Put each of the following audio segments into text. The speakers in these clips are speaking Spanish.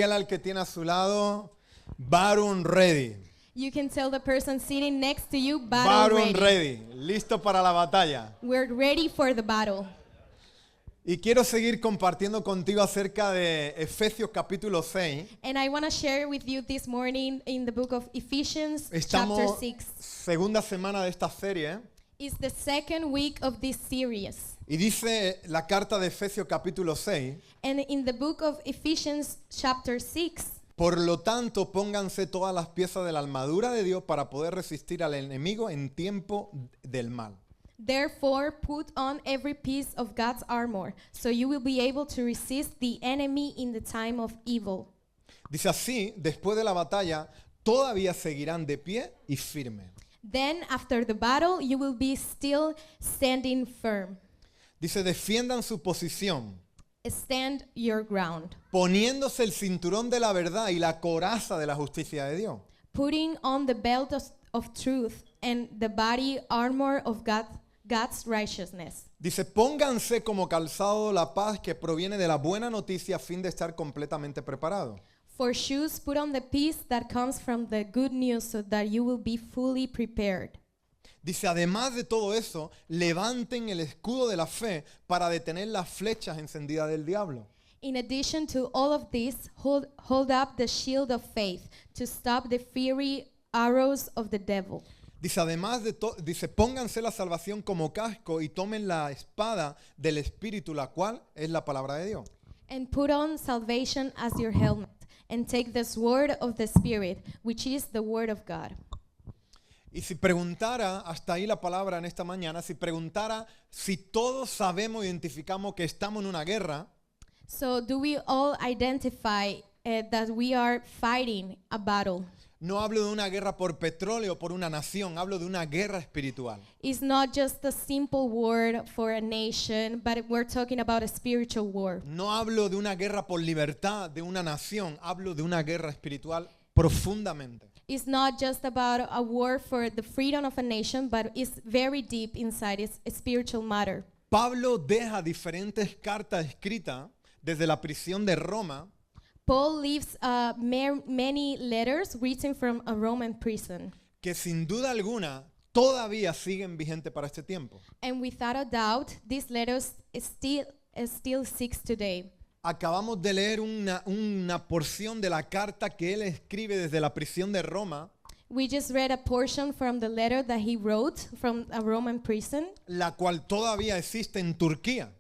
Dígale al que tiene a su lado, Baron ready. You can tell the person sitting next to you, Baron battle ready. ready. Listo para la batalla. We're ready for the battle. Y quiero seguir compartiendo contigo acerca de Efesios capítulo 6. And I want to share with you this morning in the book of Ephesians, chapter Estamos 6. segunda semana de esta serie. It's the second week of this series. Y dice la carta de Efesios capítulo 6. And in the book of Ephesians, chapter 6, Por lo tanto, pónganse todas las piezas de la armadura de Dios para poder resistir al enemigo en tiempo del mal. therefore put on every piece of God's armor, so you will be able to resist the enemy in the time of evil. Dice así, después de la batalla, todavía seguirán de pie y firme. Then after the battle, you will be still standing firm. Dice, defiendan su posición, Stand your ground, poniéndose el cinturón de la verdad y la coraza de la justicia de Dios. putting on the belt of truth and the body armor of God's righteousness. Dice, pónganse como calzado la paz que proviene de la buena noticia a fin de estar completamente preparados. For shoes, put on the peace that comes from the good news so that you will be fully prepared. Dice, además de todo eso, levanten el escudo de la fe para detener las flechas encendidas del diablo. In addition to all of this, hold up the shield of faith to stop the fiery arrows of the devil. Dice, además de todo, dice, pónganse la salvación como casco y tomen la espada del Espíritu, la cual es la palabra de Dios. And put on salvation as your helmet, and take the sword of the Spirit, which is the word of God. Y si preguntara, hasta ahí la palabra en esta mañana, si preguntara si todos sabemos, identificamos que estamos en una guerra, So do we all identify that we are fighting a battle? no hablo de una guerra por petróleo, por una nación, hablo de una guerra espiritual. It's not just a simple word for a nation, but we're talking about a spiritual war. No hablo de una guerra por libertad de una nación, hablo de una guerra espiritual profundamente. It's not just about a war for the freedom of a nation, but it's very deep inside. It's a spiritual matter. Pablo deja diferentes cartas escritas desde la prisión de Roma Paul leaves many letters written from a Roman prison. que sin duda alguna todavía siguen vigentes para este tiempo. And without a doubt, these letters still six today. Acabamos de leer una porción de la carta que él escribe desde la prisión de Roma, We just read a portion from the letter that he wrote from a Roman prison, la cual todavía existe en Turquía.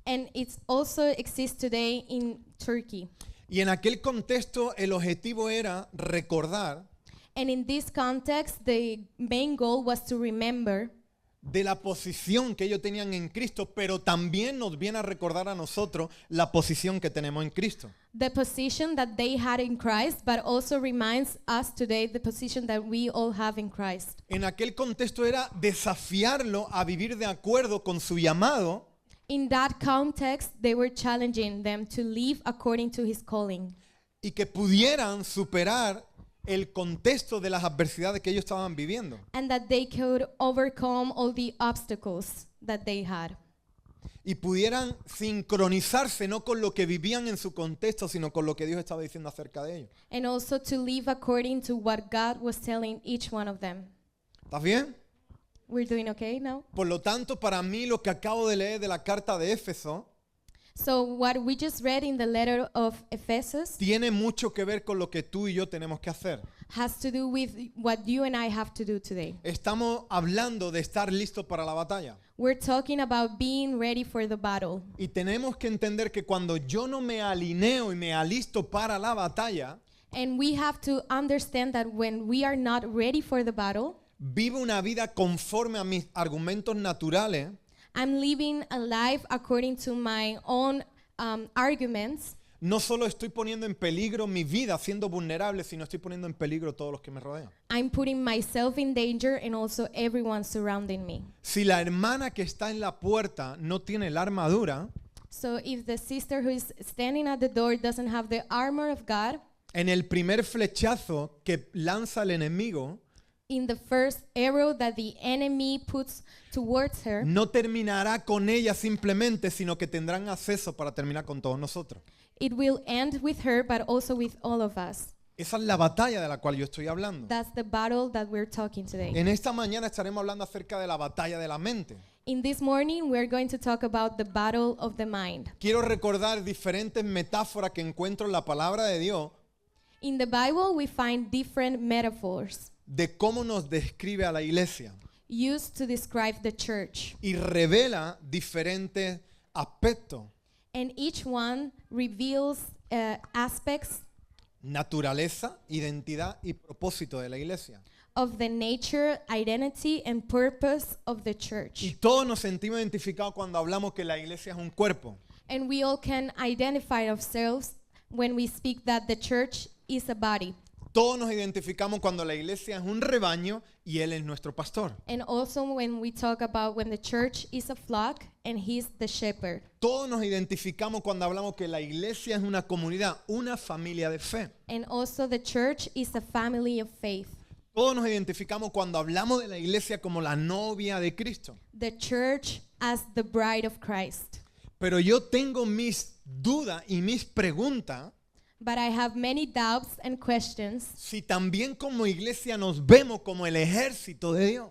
and it also exists today in Turkey. Y en aquel contexto el objetivo era recordar And in this context, the main goal was to remember de la posición que ellos tenían en Cristo, pero también nos viene a recordar a nosotros la posición que tenemos en Cristo. the position that they had in Christ, but also reminds us today the position that we all have in Christ. En aquel contexto era desafiarlo a vivir de acuerdo con su llamado In that context, they were challenging them to live according to his calling, y que pudieran superar el contexto de las adversidades que ellos estaban viviendo. and that they could overcome all the obstacles that they had. Y pudieran sincronizarse no con lo que vivían en su contexto, sino con lo que Dios estaba diciendo acerca de ellos. And also to live according to what God was telling each one of them. ¿Estás bien? We're doing okay now? Por lo tanto, para mí lo que acabo de leer de la carta de Éfeso So what we just read in the letter of Ephesus tiene mucho que ver con lo que tú y yo tenemos que hacer. has to do with what you and I have to do today. Estamos hablando de estar listos para la batalla. We're talking about being ready for the battle. Y tenemos que entender que cuando yo no me alineo y me alisto para la batalla, And we have to understand that when we are not ready for the battle, vivo una vida conforme a mis argumentos naturales, I'm living a life according to my own arguments. no solo estoy poniendo en peligro mi vida siendo vulnerable, sino estoy poniendo en peligro todos los que me rodean. I'm putting myself in danger and also everyone surrounding me. Si la hermana que está en la puerta no tiene la armadura, So if the sister who is standing at the door doesn't have the armor of God, en el primer flechazo que lanza el enemigo, in the first arrow that the enemy puts towards her, no terminará con ella simplemente, sino que tendrán acceso para terminar con todos nosotros. It will end with her, but also with all of us. Esa es la batalla de la cual yo estoy hablando. That's the battle that we're talking today. En esta mañana estaremos hablando acerca de la batalla de la mente. In this morning, we're going to talk about the battle of the mind. Quiero recordar diferentes metáforas que encuentro en la palabra de Dios In the Bible, we find different metaphors de cómo nos describe a la iglesia used to describe the church. y revela diferentes aspectos, And each one reveals aspects naturaleza, identidad y propósito de la iglesia. of the nature, identity, and purpose of the Y church. todos nos sentimos identificados cuando hablamos que la iglesia es un cuerpo. And we all can identify ourselves when we speak that the church is a body. Todos nos identificamos cuando la iglesia es un rebaño y Él es nuestro pastor. And also when we talk about when the church is a flock and he's the shepherd. Todos nos identificamos cuando hablamos que la iglesia es una comunidad, una familia de fe. And also the church is a family of faith. Todos nos identificamos cuando hablamos de la iglesia como la novia de Cristo. The church as the bride of Christ. Pero yo tengo mis dudas y mis preguntas But I have many doubts and questions si también como iglesia nos vemos como el ejército de Dios.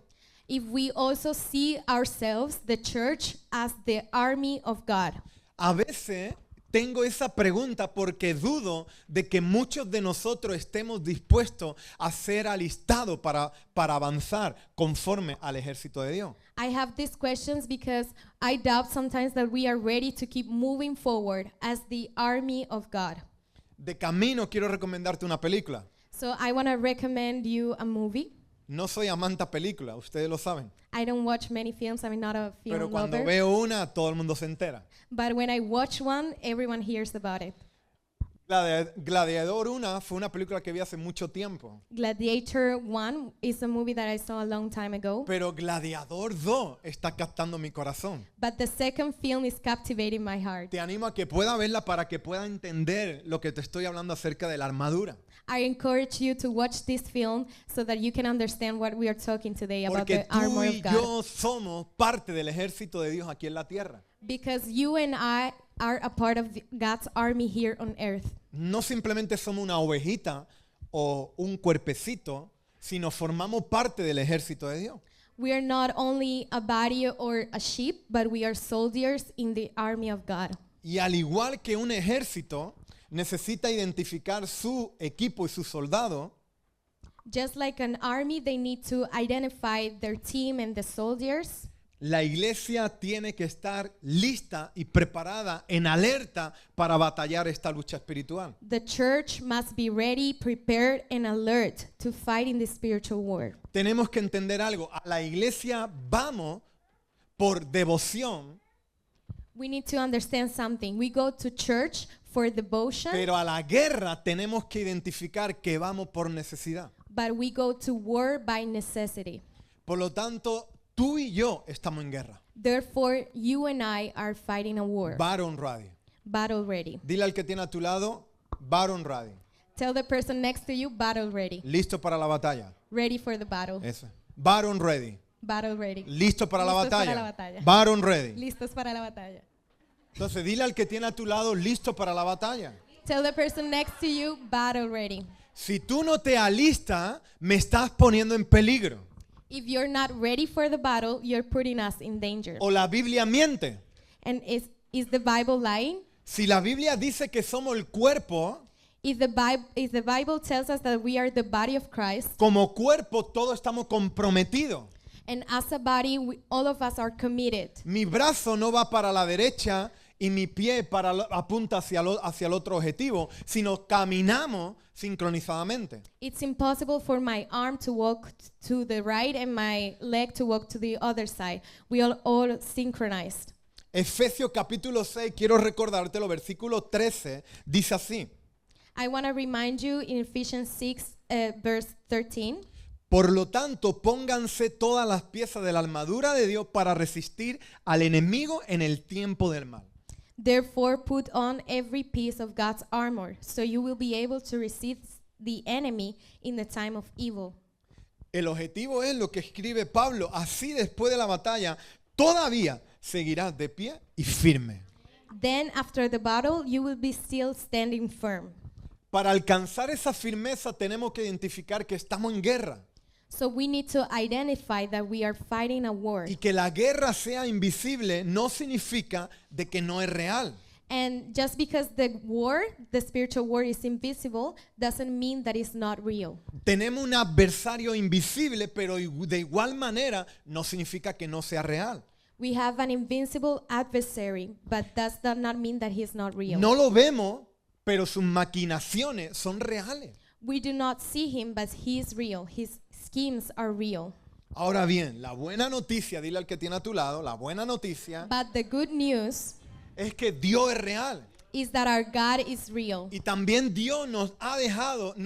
if we also see ourselves, the church, as the army of God. A veces tengo esa pregunta porque dudo de que muchos de nosotros estemos dispuestos a ser alistados para avanzar conforme al ejército de Dios. I have these questions because I doubt sometimes that we are ready to keep moving forward as the army of God. De camino quiero recomendarte una película. So I want to recommend you a movie. No soy amante a películas, ustedes lo saben. I don't watch many films. I'm not a film Pero cuando lover. veo una, todo el mundo se entera. But when I watch one, everyone hears about it. Gladiador 1 fue una película que vi hace mucho tiempo. Gladiator 1 is a movie that I saw a long time ago. Pero Gladiador 2 está captando mi corazón. But the second film is captivating my heart. Te animo a que pueda verla para que pueda entender lo que te estoy hablando acerca de la armadura. I encourage you to watch this film so that you can understand what we are talking today about Porque the tú armor y of God. yo somos parte del ejército de Dios aquí en la tierra. Because you and I are a part of God's army here on earth. No simplemente somos una ovejita o un cuerpecito, sino formamos parte del ejército de Dios. We are not only a body or a sheep, but we are soldiers in the army of God. Y al igual que un ejército necesita identificar su equipo y sus soldados, Just like an army, they need to identify their team and the soldiers. la iglesia tiene que estar lista y preparada, en alerta para batallar esta lucha espiritual. The church must be ready, prepared, and alert to fight in the spiritual war. Tenemos que entender algo. A la iglesia vamos por devoción, We need to understand something. We go to church for devotion, pero a la guerra tenemos que identificar que vamos por necesidad. but we go to war by necessity. Por lo tanto, tú y yo estamos en guerra. Therefore, you and I are fighting a war. Baron ready. Battle ready. Dile al que tiene a tu lado, Baron ready. Tell the person next to you, battle ready. Listo para la batalla. Ready for the battle. Eso. Baron ready. Battle ready. Listo para la Listos para batalla. la batalla. Baron ready. Listos para la batalla. Entonces, dile al que tiene a tu lado, listo para la batalla. Tell the person next to you, battle ready. Si tú no te alistas, me estás poniendo en peligro. If you're not ready for the battle, you're putting us in danger. O la Biblia miente. And is the Bible lying? Si la Biblia dice que somos el cuerpo, If the Bible tells us that we are the body of Christ, como cuerpo todos estamos comprometidos. and as a body, all of us are committed. Mi brazo no va para la derecha y mi pie apunta hacia el otro objetivo, sino caminamos sincronizadamente. It's impossible for my arm to walk to the right and my leg to walk to the other side. We are all synchronized. Efesios capítulo 6, quiero recordártelo, versículo 13, dice así. I want to remind you in Ephesians 6, verse 13. Por lo tanto, pónganse todas las piezas de la armadura de Dios para resistir al enemigo en el tiempo del mal. Therefore, put on every piece of God's armor, so you will be able to resist the enemy in the time of evil. El objetivo es lo que escribe Pablo. Así después de la batalla, todavía seguirás de pie y firme. then after the battle you will be still standing firm. Para alcanzar esa firmeza tenemos que identificar que estamos en guerra So we need to identify that we are fighting a war. y que la guerra sea invisible no significa de que no es real. And just because the war, the spiritual war, is invisible doesn't mean that it's not real. Tenemos un adversario invisible, pero de igual manera no significa que no sea real. We have an invincible adversary, but that does not mean that he's not real. No lo vemos, pero sus maquinaciones son reales. We do not see him, but he is real. His schemes are real. Ahora bien, la buena noticia, dile al que tiene a tu lado, la buena noticia But the good news es que Dios es real. is that our God is real. Y también Dios no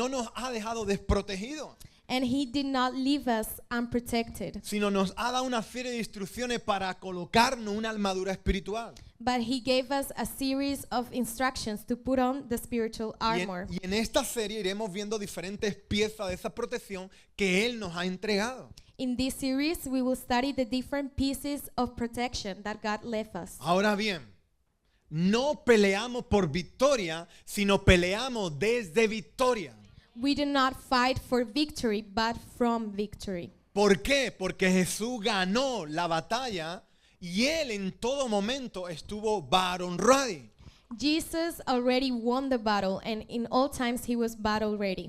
nos ha dejado desprotegidos, And he did not leave us unprotected, sino nos ha dado una serie de instrucciones para colocarnos una armadura espiritual. but he gave us a series of instructions to put on the spiritual armor. Y en esta serie iremos viendo diferentes piezas de esa protección que Él nos ha entregado. In this series, we will study the different pieces of protection that God left us. Ahora bien, no peleamos por victoria, sino peleamos desde victoria. We do not fight for victory, but from victory. ¿Por qué? Porque Jesús ganó la batalla y Él en todo momento estuvo battle ready. Jesus already won the battle, and in all times he was battle ready.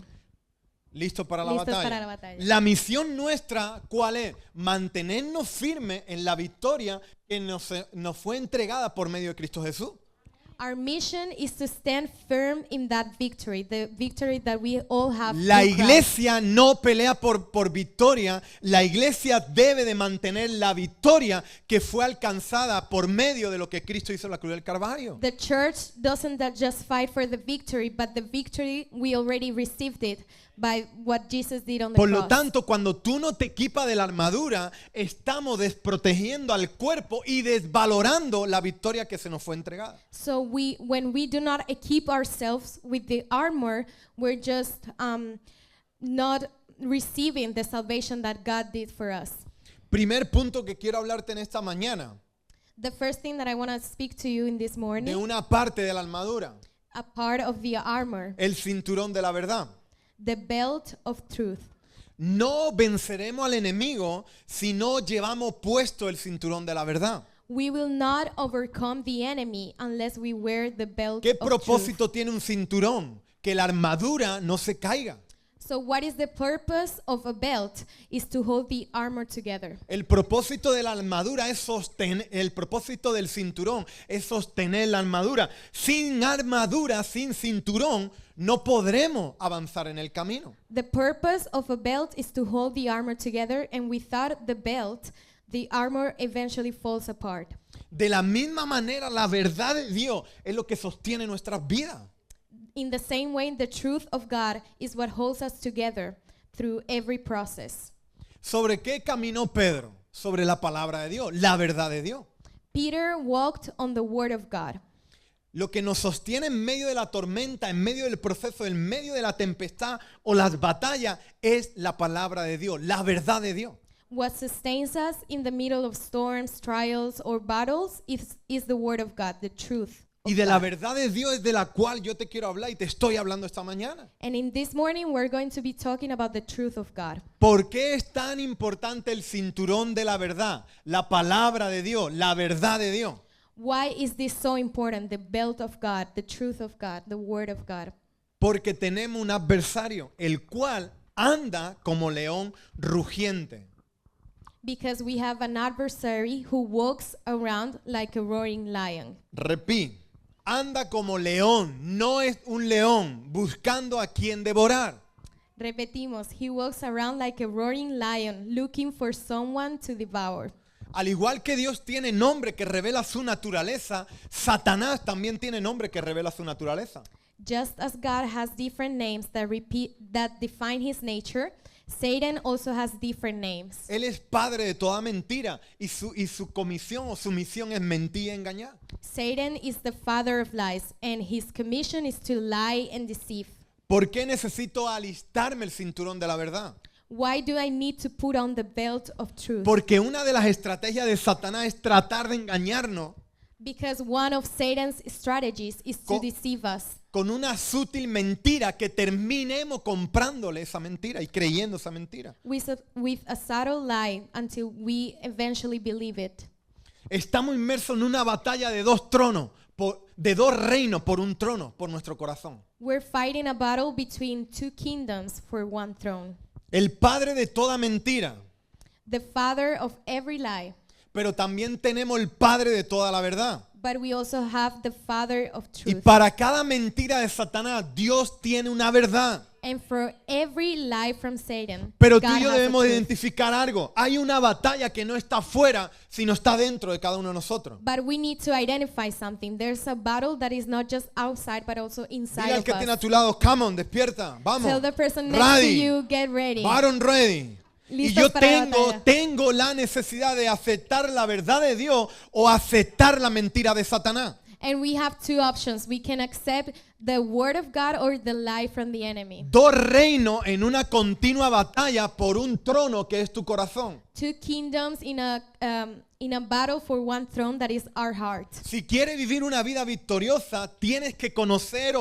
Listo para la Listos batalla. para la batalla. La misión nuestra, ¿cuál es? Mantenernos firmes en la victoria que nos fue entregada por medio de Cristo Jesús. Our mission is to stand firm in that victory, the victory that we all have. La through Christ. iglesia no pelea por victoria, la iglesia debe de mantener la victoria que fue alcanzada por medio de lo que Cristo hizo en la cruz del Calvario. The church doesn't just fight for the victory, but the victory we already received it by what Jesus did on the Por lo cross. tanto, cuando tú no te equipas de la armadura, estamos desprotegiendo al cuerpo y desvalorando la victoria que se nos fue entregada. So when we do not equip ourselves with the armor, we're just not receiving the salvation that God did for us. Primer punto que quiero hablarte en esta mañana, The first thing that I want to speak to you in this de morning, una parte de la armadura, a part of the armor, el cinturón de la verdad. the belt of truth. No venceremos al enemigo si no llevamos puesto el cinturón de la verdad. We will not overcome the enemy unless we wear the belt ¿Qué of truth. propósito tiene un cinturón? Que la armadura no se caiga. So what is the purpose of a belt? Is to hold the armor together. El propósito de la armadura es sostener, el propósito del cinturón es sostener la armadura. Sin armadura, sin cinturón, no podremos avanzar en el camino. The purpose of a belt is to hold the armor together, and without the belt, the armor eventually falls apart. De la misma manera, la verdad de Dios es lo que sostiene nuestras vidas. In the same way, the truth of God is what holds us together through every process. ¿Sobre qué caminó Pedro? Sobre la palabra de Dios, la verdad de Dios. Peter walked on the word of God. Lo que nos sostiene en medio de la tormenta, en medio del proceso, en medio de la tempestad o las batallas es la palabra de Dios, la verdad de Dios. What sustains us in the middle of storms, trials, or battles is the word of God, the truth. Y de la verdad de Dios es de la cual yo te quiero hablar y te estoy hablando esta mañana. And in this morning, we're going to be talking about the truth of God. ¿Por qué es tan importante el cinturón de la verdad? La palabra de Dios, la verdad de Dios. Why is this so important? The belt of God, the truth of God, the word of God. Porque tenemos un adversario, el cual anda como león rugiente. Because we have an adversary who walks around like a roaring lion. Repito, anda como león, no es un león buscando a quien devorar. Repetimos, he walks around like a roaring lion looking for someone to devour. Al igual que Dios tiene nombre que revela su naturaleza, Satanás también tiene nombre que revela su naturaleza. Just as God has different names that define his nature, Satan also has different names. Él es padre de toda mentira y su comisión o su misión es mentir y engañar. Satan is the father of lies, and his commission is to lie and deceive. ¿Por qué necesito alistarme el cinturón de la verdad? Why do I need to put on the belt of truth? Porque una de las estrategias de Satanás es tratar de engañarnos Because one of Satan's strategies is to Co- deceive us con una sutil mentira que terminemos comprándole esa mentira y creyendo esa mentira. with a subtle lie until we eventually believe it. Estamos inmersos en una batalla de dos tronos, de dos reinos por un trono, por nuestro corazón. We're fighting a battle between two kingdoms for one throne. El padre de toda mentira, The father of every lie, pero también tenemos el padre de toda la verdad. but we also have the father of Y truth. para cada mentira de Satanás, Dios tiene una verdad. And for every lie from Satan, Pero tú God y yo has a debemos truth. identificar algo. Hay una batalla que no está afuera, sino está dentro de cada uno de nosotros. But we need to identify something. There's a battle that is not just outside, but also Dile inside al of que tiene a us. tu lado, come on, despierta, vamos. Tell the person next to Ready. you, get ready. Baron ready. Y Listos yo para la batalla. tengo la necesidad de aceptar la verdad de Dios o aceptar la mentira de Satanás. And we have two options. We can accept the word of God or the lie from the enemy. Dos reinos en una continua batalla por un trono que es tu corazón. Two kingdoms in a battle for one throne that is our heart. Si quieres vivir una vida victoriosa, tienes que conocer,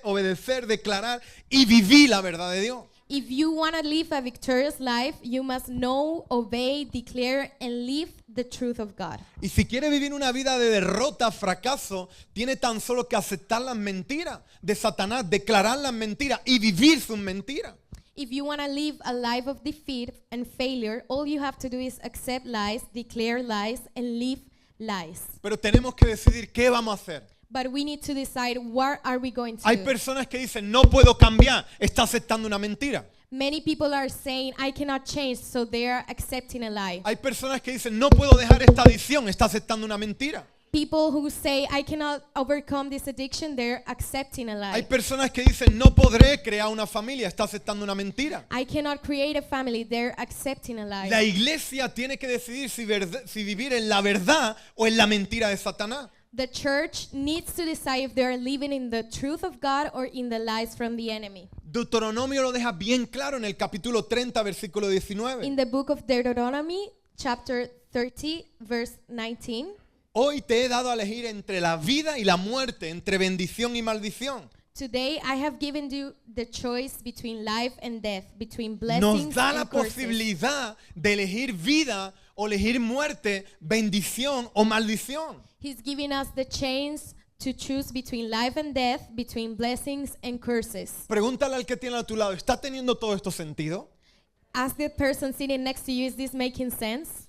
obedecer, declarar y vivir la verdad de Dios. If you want to live a victorious life, you must know, obey, declare, and live the truth of God. Y si quieres vivir una vida de derrota, fracaso, tienes tan solo que aceptar las mentiras de Satanás, declarar las mentiras y vivir sus mentiras. If you want to live a life of defeat and failure, all you have to do is accept lies, declare lies, and live lies. Pero tenemos que decidir qué vamos a hacer. But we need to decide what are we going to Hay do. personas que dicen, no puedo cambiar, está aceptando una mentira. Many people are saying, I cannot change, so they are accepting a lie. Hay personas que dicen, no puedo dejar esta adicción, está aceptando una mentira. People who say, I cannot overcome this addiction, they're accepting a Hay lie. personas que dicen, no podré crear una familia, está aceptando una mentira. I cannot create a family, they're accepting a lie. La iglesia tiene que decidir si vivir en la verdad o en la mentira de Satanás. The church needs to decide if they're living in the truth of God or in the lies from the enemy. Deuteronomio lo deja bien claro en el capítulo 30, versículo 19. In the book of Deuteronomy, chapter 30, verse 19, Hoy te he dado a elegir entre la vida y la muerte, entre bendición y maldición. today I have given you the choice between life and death, between blessings Nos da la and curses. posibilidad de elegir vida o elegir muerte, bendición o maldición. He's giving us the chance to choose between life and death, between blessings and curses. Pregúntale al que tiene a tu lado, ¿está teniendo todo esto sentido? Ask the person sitting next to you, is this making sense?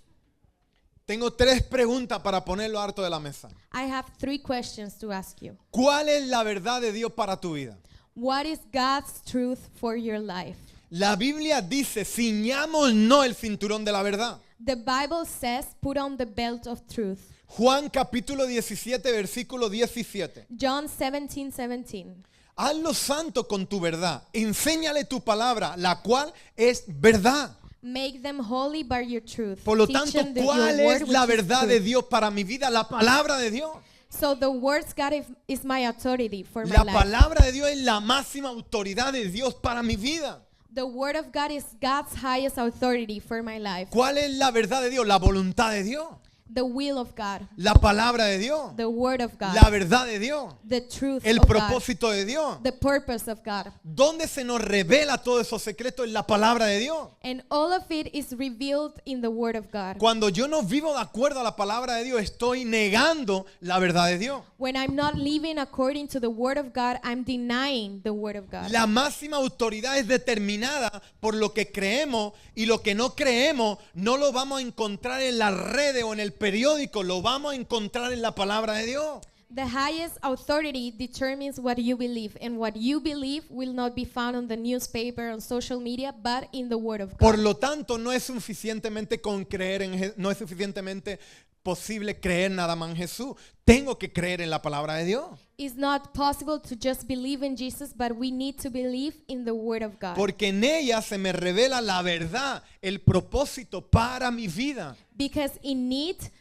Tengo tres preguntas para ponerlo harto de la mesa. I have three questions to ask you. ¿Cuál es la verdad de Dios para tu vida? What is God's truth for your life? La Biblia dice, ciñámonos el cinturón de la verdad. The Bible says, put on the belt of truth. Juan capítulo 17, versículo 17. John 17:17. Hazlo santo con tu verdad. Enséñale tu palabra, la cual es verdad. Make them holy by your truth. Por lo Teach tanto, them your ¿cuál word es la which is verdad de truth. Dios para mi vida? La palabra de Dios. So the words God is my authority for my La life. palabra de Dios es la máxima autoridad de Dios para mi vida. The word of God is God's highest authority for my life. ¿Cuál es la verdad de Dios? La voluntad de Dios. The will of God. La palabra de Dios. The word of God. La verdad de Dios. The truth El of God. propósito de Dios. The purpose of God. ¿Dónde se nos revela todos esos secretos? En la palabra de Dios. And all of it is revealed in the word of God. Cuando yo no vivo de acuerdo a la palabra de Dios, estoy negando la verdad de Dios. When I'm not living according to the word of God, I'm denying the word of God. La máxima autoridad es determinada por lo que creemos y lo que no creemos no lo vamos a encontrar en las redes o en el periódico, lo vamos a encontrar en la palabra de Dios. The highest authority determines what you believe, and what you believe will not be found on the newspaper, on social media, but in the word of Por God. lo tanto, no es suficientemente con creer no es suficientemente posible creer nada más en Jesús. Tengo que creer en la palabra de Dios. It's not possible to just believe in Jesus, but we need to believe in the word of God. Porque en ella se me revela la verdad, el propósito para mi vida. Because in it,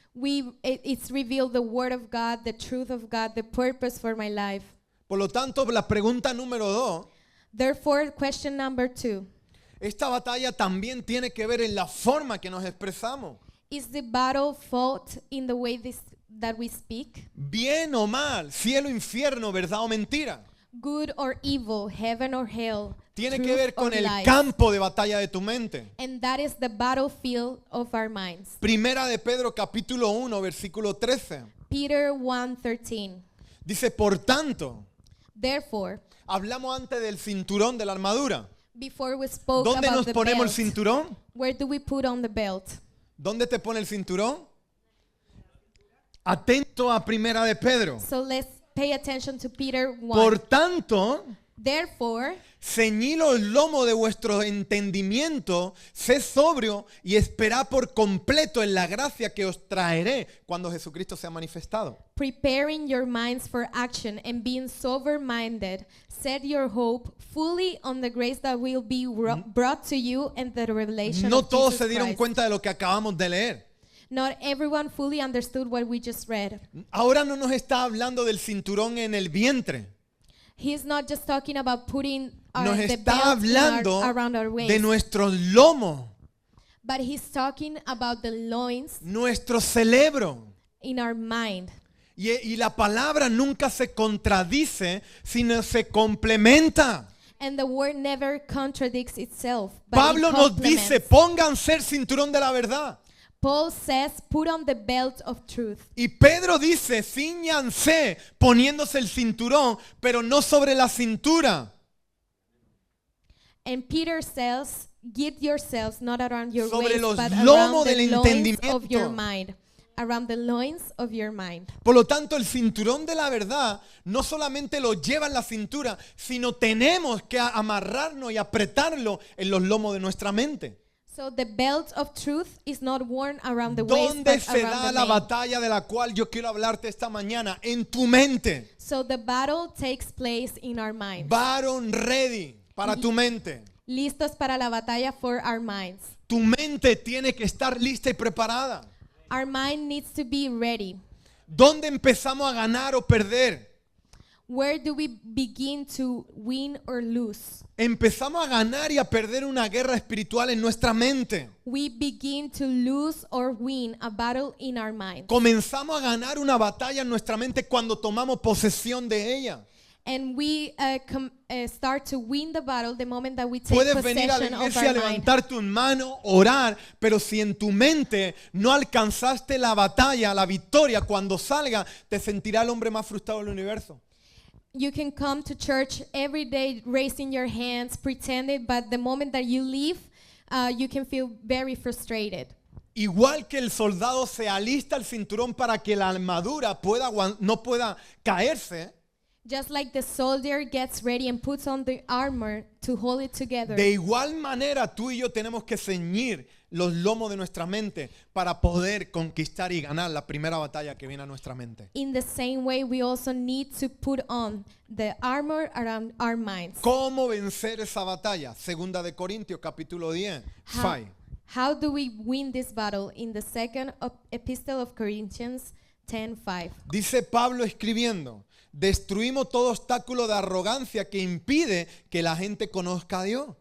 it's revealed the word of God, the truth of God, the purpose for my life. Por lo tanto, la pregunta número 2, Therefore, question number 2. esta batalla también tiene que ver en la forma que nos expresamos. Is the battle fought in the way that we speak, bien o mal, cielo, infierno, verdad o mentira, good or evil, heaven or hell, tiene truth que ver or con el lies. campo de batalla de tu mente. And that is the battlefield of our minds. Primera de Pedro capítulo 1, versículo 13. Peter 1:13. Dice, por tanto, Therefore, hablamos antes del cinturón de la armadura. before we spoke ¿Dónde about nos the ponemos el belt, cinturón? where do we put on the belt? ¿Dónde te pone el cinturón? Atento a Primera de Pedro. So let's pay attention to Peter 1. Por tanto, Therefore, ceñid los lomos de vuestro entendimiento, sed sobrio y esperad por completo en la gracia que os traeré cuando Jesucristo sea manifestado. preparing your minds for action and being sober-minded, set your hope fully on the grace that will be brought to you and the revelation No of todos Jesus se dieron Christ. cuenta de lo que acabamos de leer. Not everyone fully understood what we just read. Ahora no nos está hablando del cinturón en el vientre. He's not just talking about putting Nos the está belt in hablando around our waist, de nuestros lomos, but he's talking about the loins nuestro cerebro. in our mind. Y la palabra nunca se contradice, sino se complementa. And the word never contradicts itself, but Pablo it nos dice, complements. pónganse el cinturón de la verdad. Paul says, put on the belt of truth. Y Pedro dice, cíñanse poniéndose el cinturón, pero no sobre la cintura, And Peter says, get yourselves not around your Sobre waist, los but lomos around the del loins entendimiento. of your mind. Around the loins of your mind. Por lo tanto, el cinturón de la verdad no solamente lo lleva en la cintura, sino tenemos que amarrarnos y apretarlo en los lomos de nuestra mente. So the belt of truth is not worn around the waist, ¿Dónde but se around da the la mane. batalla de la cual yo quiero hablarte esta mañana? En tu mente. So the battle takes place in our minds. Baron ready para tu mente. Listos para la batalla for our minds. Tu mente tiene que estar lista y preparada. Our mind needs to be ready. ¿Dónde empezamos a ganar o perder? Where do we begin to win or lose? Empezamos a ganar y a perder una guerra espiritual en nuestra mente. We begin to lose or win a battle in our mind. Comenzamos a ganar una batalla en nuestra mente cuando tomamos posesión de ella. And we start to win the battle the moment that we take Puedes venir a la possession of iglesia a our mind. levantar tus manos, orar, pero si en tu mente no alcanzaste la batalla, la victoria, cuando salga te sentirá el hombre más frustrado del universo. You can come to church every day raising your hands, pretending, but the moment that you leave, you can feel very frustrated. Igual que el soldado se alista el cinturón para que la armadura no pueda caerse, Just like the soldier gets ready and puts on the armor to hold it together. de igual manera tú y yo tenemos que ceñir los lomos de nuestra mente para poder conquistar y ganar la primera batalla que viene a nuestra mente. In the same way, we also need to put on the armor around our minds. ¿Cómo vencer esa batalla? Segunda de Corintios capítulo 10. How do we win this battle? In the second epistle of Corinthians 10:5. Dice Pablo escribiendo, destruimos todo obstáculo de arrogancia que impide que la gente conozca a Dios.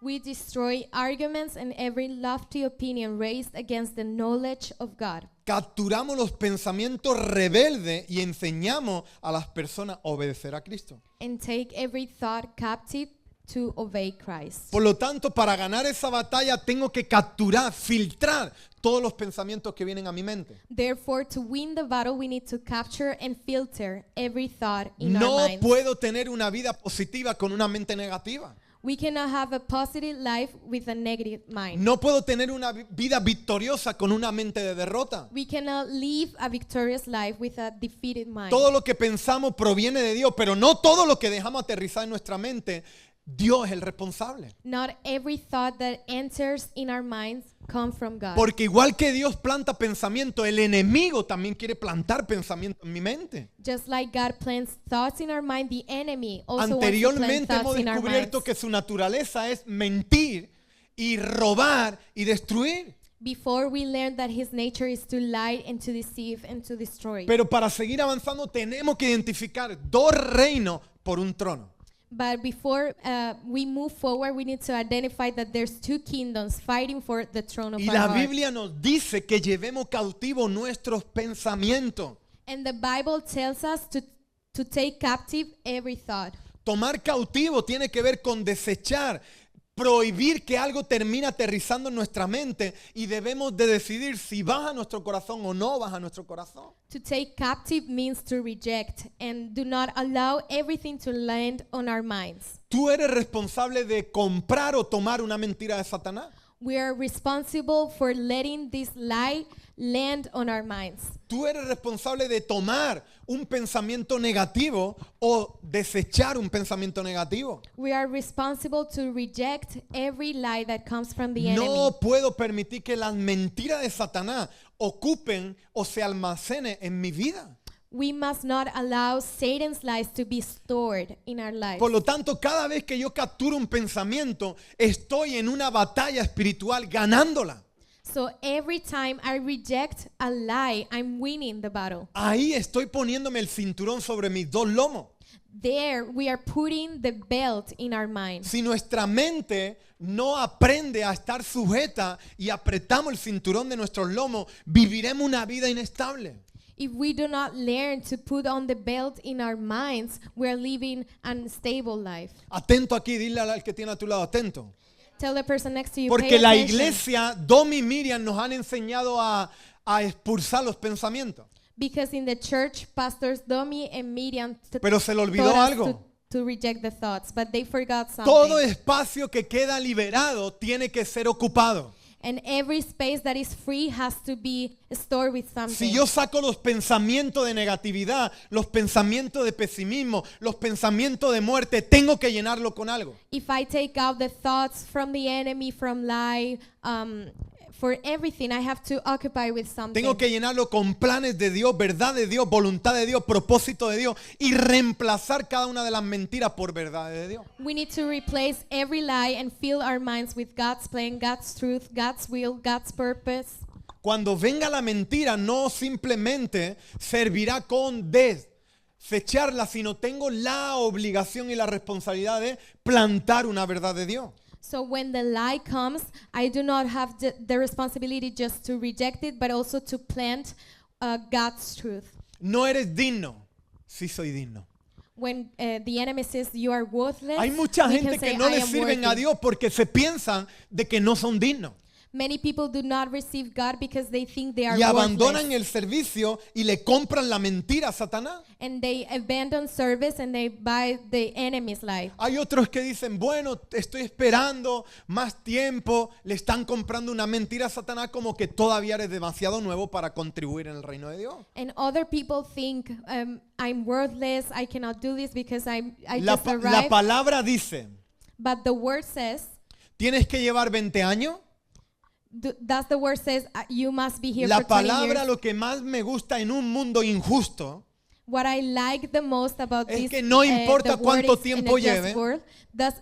We destroy arguments and every lofty opinion raised against the knowledge of God. Capturamos los pensamientos rebeldes y enseñamos a las personas a obedecer a Cristo. And take every thought captive to obey Christ. Por lo tanto, para ganar esa batalla tengo que capturar, filtrar todos los pensamientos que vienen a mi mente. Therefore, to win the battle, we need to capture and filter every thought in our No minds. puedo tener una vida positiva con una mente negativa. We cannot have a positive life with a negative mind. No puedo tener una vida victoriosa con una mente de derrota. We cannot live a victorious life with a defeated mind. Todo lo que pensamos proviene de Dios, pero no todo lo que dejamos aterrizar en nuestra mente, Dios es el responsable. Not every thought that enters in our minds come from God. Porque igual que Dios planta pensamiento, el enemigo también quiere plantar pensamiento en mi mente. Just like God plants thoughts in our mind, the enemy also wants to plant Anteriormente hemos thoughts in our descubierto minds. que su naturaleza es mentir y robar y destruir. Before we learned that his nature is to lie and to deceive and to destroy. Pero para seguir avanzando tenemos que identificar dos reinos por un trono. But before we move forward, we need to identify that there's two kingdoms fighting for the throne of Y our la heart. Biblia nos dice que llevemos cautivos nuestros pensamientos. And the Bible tells us to take captive every thought. Tomar cautivo tiene que ver con desechar, prohibir que algo termine aterrizando en nuestra mente y debemos de decidir si baja a nuestro corazón o no baja a nuestro corazón. To take captive means to reject and do not allow everything to land on our minds. ¿Tú eres responsable de comprar o tomar una mentira de Satanás? We are responsible for letting this lie land on our minds. ¿Tú eres responsable de tomar un pensamiento negativo o desechar un pensamiento negativo? We are responsible to reject every lie that comes from the enemy. No puedo permitir que las mentiras de Satanás ocupen o se almacenen en mi vida. We must not allow Satan's lies to be stored in our lives. Por lo tanto, cada vez que yo capturo un pensamiento, estoy en una batalla espiritual ganándola. So every time I reject a lie, I'm winning the battle. Ahí estoy poniéndome el cinturón sobre mis dos lomos. There we are putting the belt in our mind. Si nuestra mente no aprende a estar sujeta y apretamos el cinturón de nuestros lomos, viviremos una vida inestable. If we do not learn to put on the belt in our minds, we are living an unstable life. Atento aquí, dile al que tiene a tu lado, atento. Tell the person next to you, Porque pay la attention. iglesia, Domi y Miriam nos han enseñado a expulsar los pensamientos. Because in the church, pastors Domi and Miriam Pero se le olvidó taught us algo. to reject the thoughts, but they forgot something. Todo espacio que queda liberado tiene que ser ocupado. And every space that is free has to be stored with something. Si yo saco los pensamientos de negatividad, los pensamientos de pesimismo, los pensamientos de muerte, tengo que llenarlo con algo. If I take out the thoughts from the enemy, from lie, for everything, I have to occupy with something. Tengo que llenarlo con planes de Dios, verdad de Dios, voluntad de Dios, propósito de Dios y reemplazar cada una de las mentiras por verdad de Dios. We need to replace every lie and fill our minds with God's plan, God's truth, God's will, God's purpose. Cuando venga la mentira, no simplemente servirá con desecharla, sino tengo la obligación y la responsabilidad de plantar una verdad de Dios. So when the lie comes, I do not have the responsibility just to reject it, but also to plant God's truth. No eres digno. Sí soy digno. When the enemy says you are worthless, Hay mucha we gente can say, que no I le am sirven a worthy. Dios porque se piensan de que no son dignos. Many people do not receive God because they think they are Y abandonan worthless. el servicio y le compran la mentira a Satanás. And they abandon service and they buy the enemy's life. Hay otros que dicen, bueno, estoy esperando más tiempo. Le están comprando una mentira a Satanás como que todavía eres demasiado nuevo para contribuir en el reino de Dios. And other people think I'm worthless, I cannot do this because I La just la arrived. palabra dice, But the word says, ¿tienes que llevar 20 años? does the word says you must be here La for 20 palabra, years? lo que más me gusta en un mundo injusto, What I like the most about es this que no importa the word cuánto is tiempo in a just lleve. world,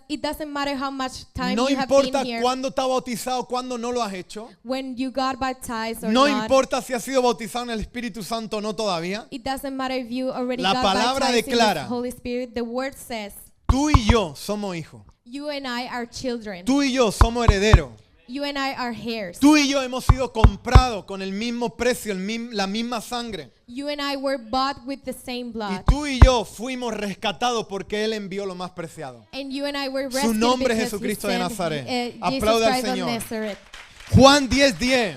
it doesn't matter how much time no you have importa been here, cuándo está bautizado, cuándo no lo has hecho. when you got baptized or No not. importa si has sido bautizado en el Espíritu Santo o no todavía. It doesn't matter if you already La got palabra baptized declara, in the Holy Spirit. The word says, Tú y yo somos hijos. you and I are children. Tú y yo somos herederos. You and I are heirs. Tú y yo hemos sido comprados con el mismo precio, la misma sangre. You and I were bought with the same Y blood. tú y yo fuimos rescatados porque Él envió lo más preciado. And you and I were Su rescued nombre es because Jesucristo he de sent, Nazaret. Jesus Aplauda al Christ of Señor. Nazareth. Juan 10:10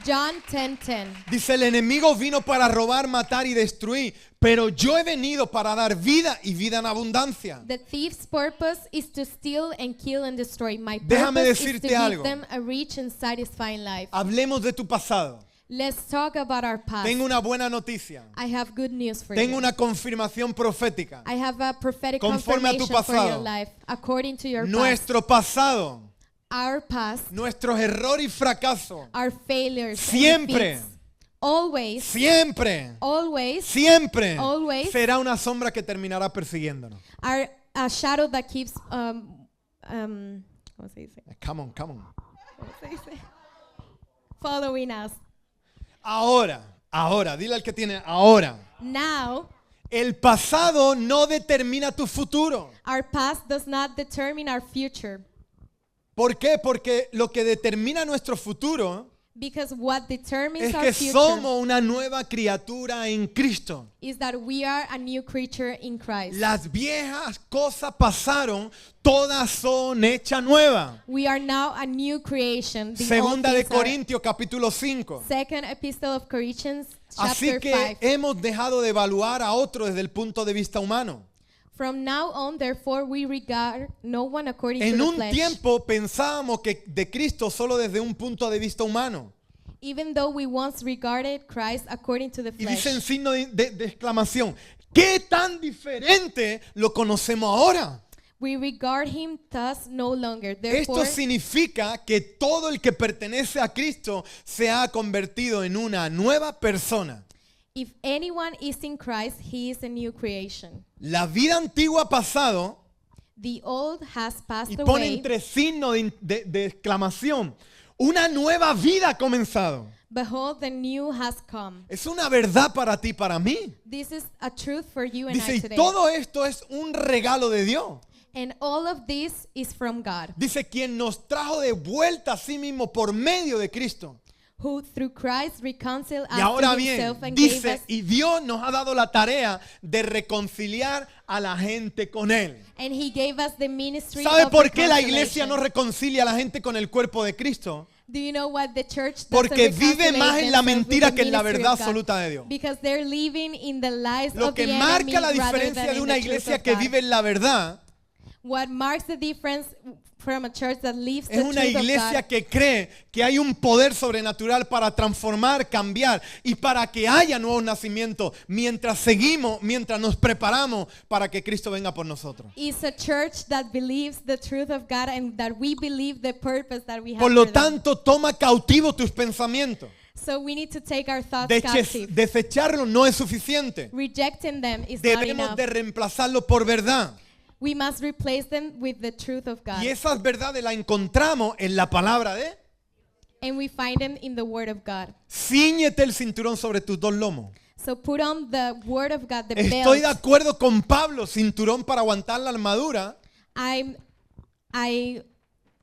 John 10:10. dice, el enemigo vino para robar, matar y destruir, pero yo he venido para dar vida y vida en abundancia. The thief's purpose is to steal and kill and destroy. My Déjame purpose is to decirte give algo. them a rich and satisfying life. Hablemos de tu pasado. Let's talk about our past. Tengo una buena noticia. I have good news for Tengo you. una confirmación profética. I have a prophetic Conforme a tu confirmation for your pasado. life. According to your past. Nuestro pasado, Our past, nuestros errores y fracasos, our failures, and Siempre. defeats, always, siempre, always, siempre Always. será una sombra que terminará persiguiéndonos. are a shadow that keeps ¿cómo se dice? Come on, come on. ¿Cómo se dice? Following us. Ahora, dile al que tiene ahora. Now, El pasado no determina tu futuro. Our past does not determine our future. ¿Por qué? Porque lo que determina nuestro futuro Because what determines es our que future somos una nueva criatura en Cristo. is that we are a new creature in Christ. Las viejas cosas pasaron, todas son hechas nuevas. We are now a new creation. The old Segunda de things are- Corintios capítulo 5. Second Epistle of Corinthians, Así chapter que 5. hemos dejado de evaluar a otro desde el punto de vista humano. From now on, therefore, we regard no one according En to the un flesh. tiempo pensábamos que de Cristo solo desde un punto de vista humano. Even though we once regarded Christ according to the Y dice en flesh. signo de exclamación, ¿qué tan diferente lo conocemos ahora? We regard him thus no longer. Esto Therefore, significa que todo el que pertenece a Cristo se ha convertido en una nueva persona. if anyone is in Christ, he is a new creation. La vida antigua ha pasado The old has passed y pone away. entre signos de exclamación, una nueva vida ha comenzado. Behold, the new has come. Es una verdad para ti, para mí. This is a truth for you and Dice, I y today. todo esto es un regalo de Dios. And all of this is from God, Dice, quien nos trajo de vuelta a sí mismo por medio de Cristo. who through Christ reconciled us Y ahora to bien, himself and gave dice, us, y Dios nos ha dado la tarea de reconciliar a la gente con Él. and he gave us the ministry ¿Sabe of por qué la iglesia reconciliation. no reconcilia a la gente con el cuerpo de Cristo? Do you know what the church doesn't Porque vive reconciliate más en la themselves with mentira the que en la ministry verdad of God? absoluta de Dios. Because they're living in the lies Lo of que the marca enemy la rather diferencia than de in una the truth iglesia of que God. vive en la verdad What marks the difference from a church that lives es the una truth of iglesia God que cree que hay un poder sobrenatural para transformar, cambiar y para que haya nuevos nacimientos mientras seguimos, mientras nos preparamos para que Cristo venga por nosotros. is a church that believes the truth of God and that we believe the purpose that we have Por lo for them. tanto, toma cautivo tus pensamientos. So we need to take our thoughts captive. Desecharlo no es suficiente. Rejecting them is not Debemos enough. de reemplazarlo por verdad. We must replace them with the truth of God. Y esas verdades las encontramos en la palabra de And we find them in the Word of God. Cíñete el cinturón sobre tus dos lomos. So put on the Word of God, the Estoy de belt. acuerdo con Pablo, cinturón para aguantar la armadura.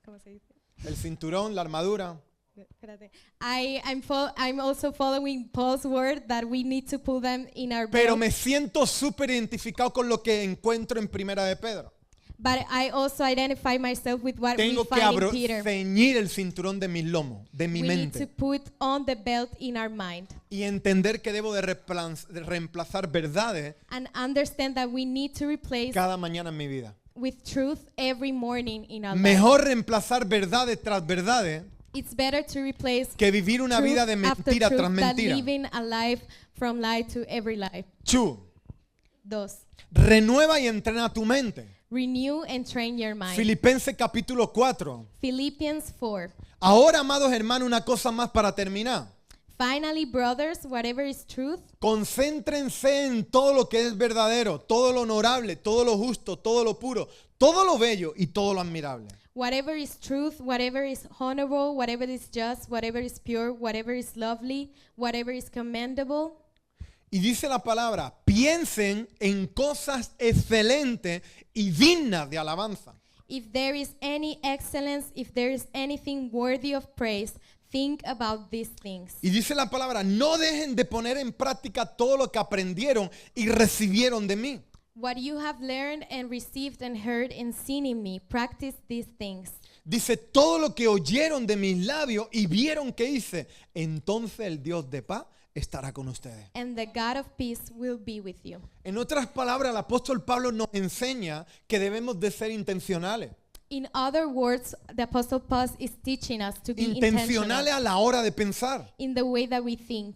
¿Cómo se dice? El cinturón, la armadura. Espérate. I'm also following Paul's word that we need to put them in our Pero belt. me siento súper identificado con lo que encuentro en Primera de Pedro. But I also identify myself with what Tengo we que find in Peter. ceñir el cinturón de mis lomos, de mi We need to mente. put on the belt in our mind Y entender que debo de reemplazar verdades and understand that we need to replace cada mañana en mi vida. with truth every morning in our life. Mejor reemplazar verdades tras verdades It's better to replace que vivir una truth vida de after mentira truth tras than mentira. living a life from lie to every lie. 2. 2. Renueva y entrena tu mente. Renew and train your mind. Filipenses capítulo 4. Philippians 4. Ahora, amados hermanos, una cosa más para terminar. Finally, brothers, whatever is truth, Concéntrense en todo lo que es verdadero, todo lo honorable, todo lo justo, todo lo puro, todo lo bello y todo lo admirable. whatever is truth, whatever is honorable, whatever is just, whatever is pure, whatever is lovely, whatever is commendable. Y dice la palabra, piensen en cosas excelentes y dignas de alabanza. If there is any excellence, if there is anything worthy of praise, think about these things. Y dice la palabra, no dejen de poner en práctica todo lo que aprendieron y recibieron de mí. What you have learned and received and heard and seen in me, practice these things. Dice, todo lo que oyeron de mis labios y vieron que hice, entonces el Dios de paz estará con ustedes. And the God of peace will be with you. En otras palabras, el apóstol Pablo nos enseña que debemos de ser intencionales. In other words, the Apostle Paul is teaching us to be Intencionales intentional a la hora de pensar. in the way that we think.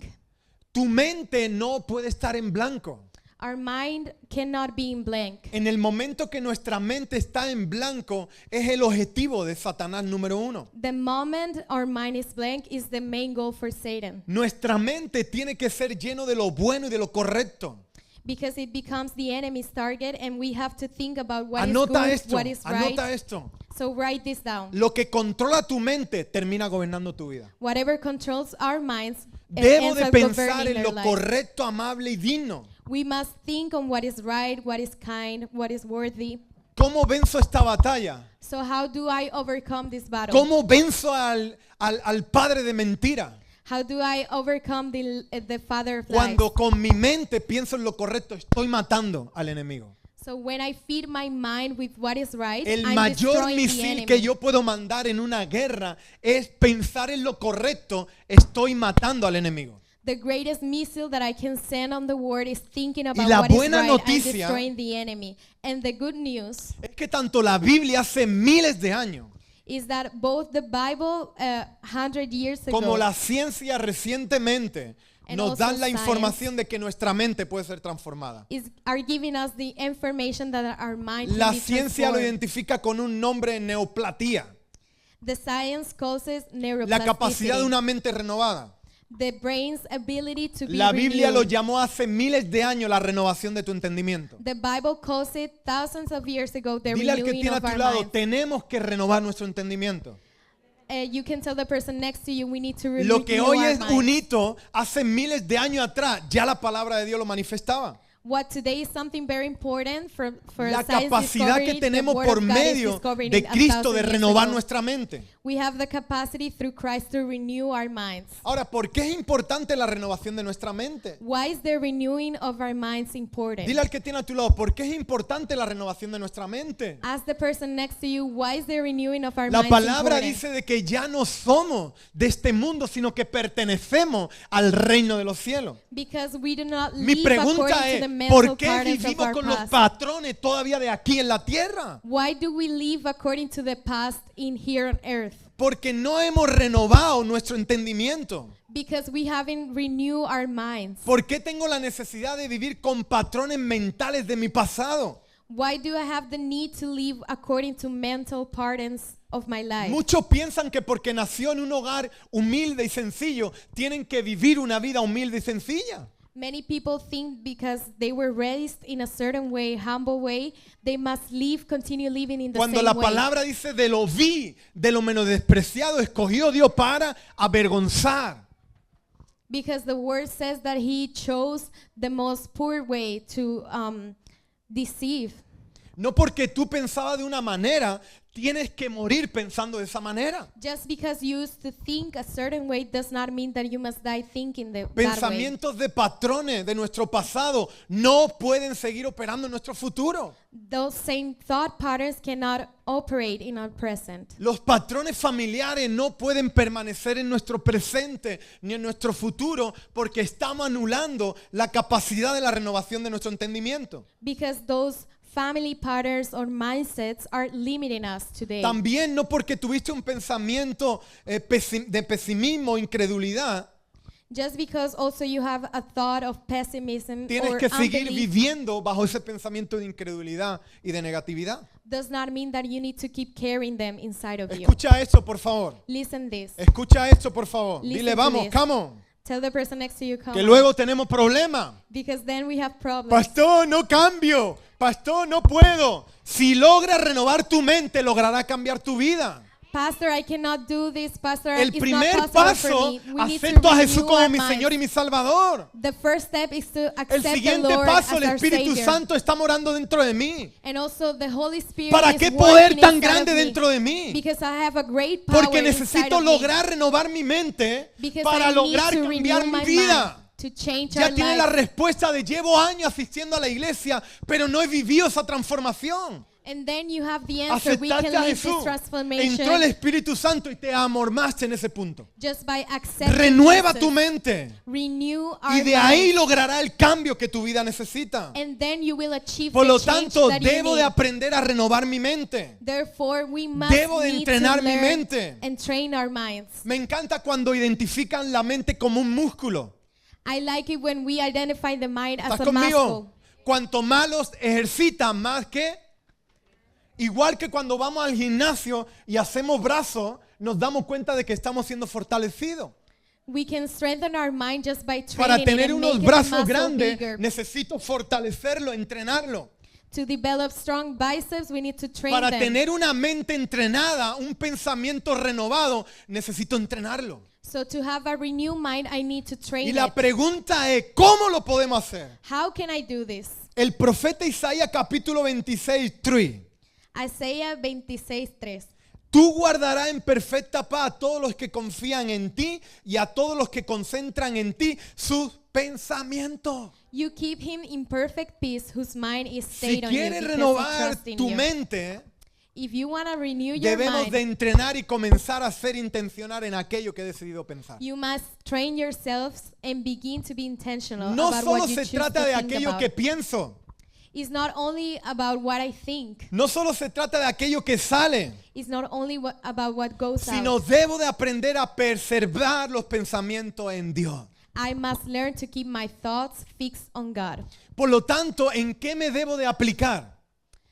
Tu mente no puede estar en blanco. Our mind cannot be in blank. En el momento que nuestra mente está en blanco, es el objetivo de Satanás número 1. The moment our mind is blank is the main goal for Satan, Nuestra mente tiene que ser lleno de lo bueno y de lo correcto. because it becomes the enemy's target and we have to think about what Anota is esto, good, what is right. anota esto. So write this down. Lo que controla tu mente termina gobernando tu vida. Whatever controls our minds Debo ends de up pensar governing en our lo life. correcto, amable y digno. We must think on what is right, what is kind, what is worthy. ¿Cómo venzo esta batalla? So how do I overcome this battle? ¿Cómo venzo al padre de mentira? How do I overcome the father of lies? Cuando con mi mente pienso en lo correcto, estoy matando al enemigo. So when I feed my mind with what is right, El I'm mayor destroying the misil enemy. que yo puedo mandar en una guerra es pensar en lo correcto, estoy matando al enemigo. The greatest missile that I can send on the world is thinking Y about la what is buena right noticia- and destroying the enemy. And the good news Es que tanto la Biblia hace miles de años is that both the Bible 100 years ago como la ciencia recientemente And nos also dan la science información de que nuestra mente puede ser transformada. are giving us the information that our mind can La be ciencia lo transformed. identifica con un nombre, neoplatía, The science causes la capacidad de neuroplasticity, una mente renovada. the brain's ability to be La Biblia lo renewed. llamó hace miles de años la renovación de tu entendimiento. The Bible calls it thousands of years ago the Dile al que renewing tiene a of tu our lado, minds. tenemos que renovar nuestro entendimiento. You can tell the person next to you, we need to renew Lo que hoy our es minds. un hito, hace miles de años atrás, ya la palabra de Dios lo manifestaba. What today is something very important for La science capacidad discovery, que the tenemos Word por of God is medio discovering de it a Cristo de 1,000 years renovar ago. nuestra mente. We have the capacity through Christ to renew our minds. Ahora, ¿por qué es importante la renovación de nuestra mente? Why is the renewing of our minds important? Dile al que tiene a tu lado, ¿por qué es importante la renovación de nuestra mente? Ask the person next to you, why is the renewing of our La minds palabra important? dice de que ya no somos de este mundo, sino que pertenecemos al reino de los cielos. Because we do not Mi live pregunta according to es, the mental ¿por qué patterns of vivimos our con los past. patrones todavía de aquí en la tierra? Why do we live according to the past in here on earth? Porque no hemos renovado nuestro entendimiento. Because we haven't renewed our minds. ¿Por qué tengo la necesidad de vivir con patrones mentales de mi pasado? Why do I have the need to live according to mental patterns of my life? Muchos piensan que porque nació en un hogar humilde y sencillo, tienen que vivir una vida humilde y sencilla. Many people think because they were raised in a certain way, humble way, they must continue living in the Cuando same la way. palabra dice de lo vil, de lo menospreciado, escogió Dios para avergonzar. Because the word says that he chose the most poor way to deceive. No porque tú pensabas de una manera, tienes que morir pensando de esa manera. Just because you used to think a certain way does not mean that you must die thinking that way. Pensamientos de patrones de nuestro pasado no pueden seguir operando en nuestro futuro. Those same thought patterns cannot operate in our present. Los patrones familiares no pueden permanecer en nuestro presente ni en nuestro futuro porque estamos anulando la capacidad de la renovación de nuestro entendimiento. Because those family patterns or mindsets are limiting us today. También no porque tuviste un pensamiento de pesimismo o incredulidad, Just because also you have a thought of pessimism tienes or que seguir unbelief viviendo bajo ese pensamiento de incredulidad y de negatividad. does not mean that you need to keep carrying them inside of you. Escucha esto, por favor. Listen this. Escucha esto, por favor. Listen Dile, to vamos, this. come on. Tell the person next to you, come Que on. luego tenemos problemas. Because then we have problems. Pastor, no cambio. Pastor, no puedo. Si logras renovar tu mente, logrará cambiar tu vida. Pastor, I cannot do this. Pastor, El it's primer not possible paso, for me. We need to acepto a Jesús renew como our mi minds. Señor y mi Salvador. The first step is to El accept the siguiente Lord paso, as el our Espíritu Savior. Santo está morando dentro de mí. And also the Holy Spirit ¿Para is qué working poder tan inside grande of me. dentro de mí? Because I have a great power Porque inside necesito of me. lograr renovar mi mente Because para I need lograr to cambiar renew mi my vida. mind to change Ya our tiene la lives. respuesta de llevo años asistiendo a la iglesia, pero no he vivido esa transformación. And then you have the answer. We can Aceptaste a live this Jesús. transformation Entró el Espíritu Santo y te amormaste en ese punto. just by accepting Renueva Jesus. tu mente Renew our y de ahí minds. logrará el cambio que tu vida necesita. And then you will achieve Por the lo change tanto, that you debo de need. aprender a renovar mi mente. Therefore, we must Debo de need entrenar to mi learn mente. and train our minds. Me encanta cuando identifican la mente como un músculo. I like it when we identify the mind as ¿Estás a muscle. conmigo? Cuanto más los ejercitan, más que. Igual que cuando vamos al gimnasio y hacemos brazos, nos damos cuenta de que estamos siendo fortalecidos. We can strengthen our mind just by Para training it tener and unos making the brazos muscle grandes, bigger. necesito fortalecerlo, entrenarlo. To develop strong biceps, we need to train Para them. tener una mente entrenada, un pensamiento renovado, necesito entrenarlo. So to have a renewed mind, I need to train Y la it. pregunta es, ¿cómo lo podemos hacer? How can I do this? El profeta Isaías capítulo 26, 3. Isaiah 26:3. Tú guardarás en perfecta paz a todos los que confían en ti y a todos los que concentran en ti sus pensamientos. You keep him in perfect peace, whose mind is Si stayed on you quieres because he renovar trusts in tu you. mente, If you want to renew your debemos de mind, entrenar y comenzar a ser intencional en aquello que he decidido pensar. you must train yourselves and begin to be intentional No about solo what you se choose trata to de think aquello about. que pienso, It's not only about what I think. no solo se trata de aquello que sale, It's not only about what goes sino out. debo de aprender a preservar los pensamientos en Dios. I must learn to keep my thoughts fixed on God. Por lo tanto, ¿en qué me debo de aplicar?